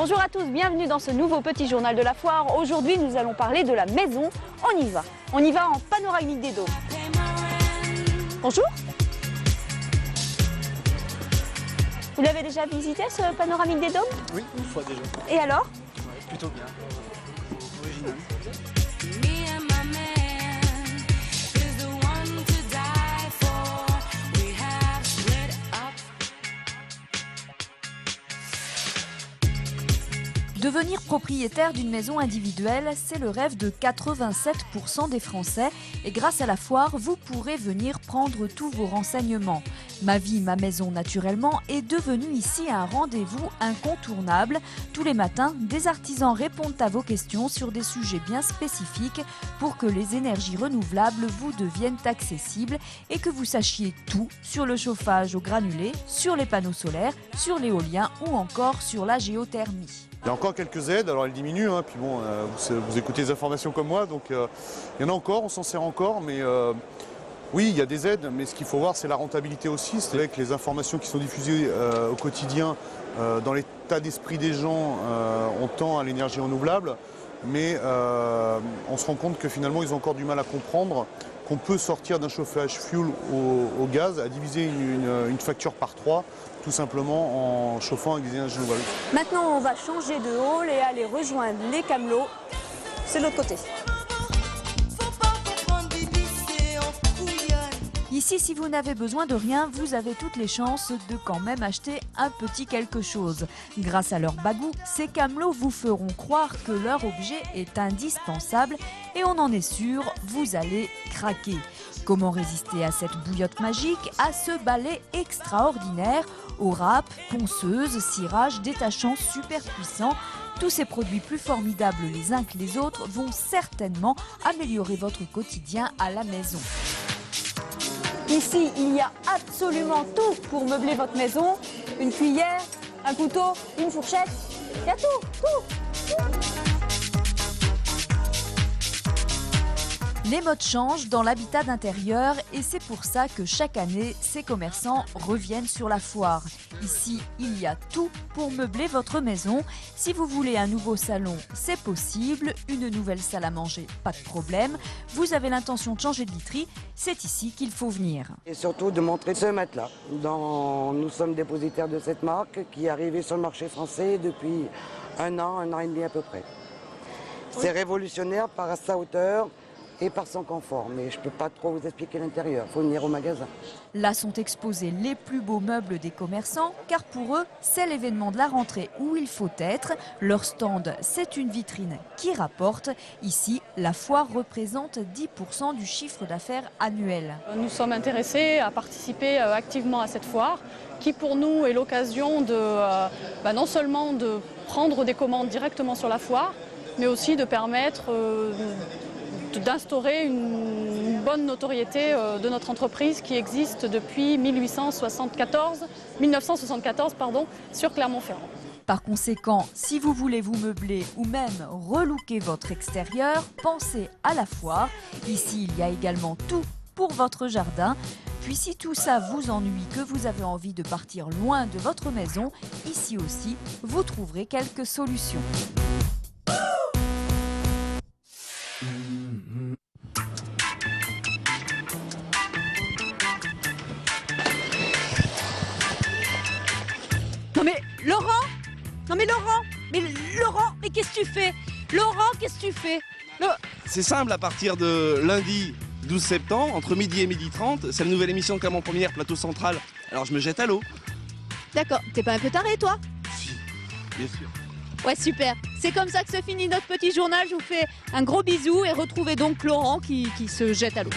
Bonjour à tous, bienvenue dans ce nouveau petit journal de la foire. Aujourd'hui, nous allons parler de la maison. On y va. On y va en panoramique des dômes. Bonjour. Vous l'avez déjà visité, ce panoramique des dômes? Oui, une fois déjà. Et alors? Ouais, plutôt bien. Original. Devenir propriétaire d'une maison individuelle, c'est le rêve de 87% des Français. Et grâce à la foire, vous pourrez venir prendre tous vos renseignements. Ma vie, ma maison, naturellement, est devenue ici un rendez-vous incontournable. Tous les matins, des artisans répondent à vos questions sur des sujets bien spécifiques pour que les énergies renouvelables vous deviennent accessibles et que vous sachiez tout sur le chauffage au granulé, sur les panneaux solaires, sur l'éolien ou encore sur la géothermie. Il y a encore quelques aides, alors elles diminuent, hein, puis bon, vous écoutez les informations comme moi, donc il y en a encore, on s'en sert encore, mais oui, il y a des aides, mais ce qu'il faut voir, c'est la rentabilité aussi. C'est vrai que les informations qui sont diffusées au quotidien, dans l'état d'esprit des gens, on tend à l'énergie renouvelable, mais on se rend compte que finalement, ils ont encore du mal à comprendre qu'on peut sortir d'un chauffage fuel au gaz, à diviser une facture par 3, tout simplement en chauffant avec des énergies renouvelables. Maintenant, on va changer de hall et aller rejoindre les camelots. C'est de l'autre côté. Ici, si vous n'avez besoin de rien, vous avez toutes les chances de quand même acheter un petit quelque chose. Grâce à leur bagou, ces camelots vous feront croire que leur objet est indispensable et on en est sûr, vous allez craquer. Comment résister à cette bouillotte magique, à ce balai extraordinaire, aux râpes, ponceuses, cirages, détachants super puissants? Tous ces produits plus formidables les uns que les autres vont certainement améliorer votre quotidien à la maison. Ici, il y a absolument tout pour meubler votre maison. Une cuillère, un couteau, une fourchette. Il y a tout. Les modes changent dans l'habitat d'intérieur et c'est pour ça que chaque année, ces commerçants reviennent sur la foire. Ici, il y a tout pour meubler votre maison. Si vous voulez un nouveau salon, c'est possible. Une nouvelle salle à manger, pas de problème. Vous avez l'intention de changer de literie, c'est ici qu'il faut venir. Et surtout de montrer ce matelas. Nous sommes dépositaires de cette marque qui est arrivée sur le marché français depuis un an et demi à peu près. C'est révolutionnaire par sa hauteur et par son confort, mais je ne peux pas trop vous expliquer l'intérieur, il faut venir au magasin. Là sont exposés les plus beaux meubles des commerçants, car pour eux, c'est l'événement de la rentrée où il faut être. Leur stand, c'est une vitrine qui rapporte. Ici, la foire représente 10% du chiffre d'affaires annuel. Nous sommes intéressés à participer activement à cette foire, qui pour nous est l'occasion de non seulement de prendre des commandes directement sur la foire, mais aussi de permettre d'instaurer une bonne notoriété de notre entreprise qui existe depuis 1974 sur Clermont-Ferrand. Par conséquent, si vous voulez vous meubler ou même relooker votre extérieur, pensez à la foire. Ici, il y a également tout pour votre jardin. Puis si tout ça vous ennuie, que vous avez envie de partir loin de votre maison, ici aussi, vous trouverez quelques solutions. Laurent, mais qu'est-ce que tu fais? Laurent, qu'est-ce que tu fais? C'est simple, à partir de lundi 12 septembre, entre midi et midi 30, c'est la nouvelle émission de Clermont Première, Plateau Central. Alors je me jette à l'eau. D'accord, t'es pas un peu taré toi? Si, bien sûr. Ouais, super. C'est comme ça que se finit notre petit journal. Je vous fais un gros bisou et retrouvez donc Laurent qui se jette à l'eau.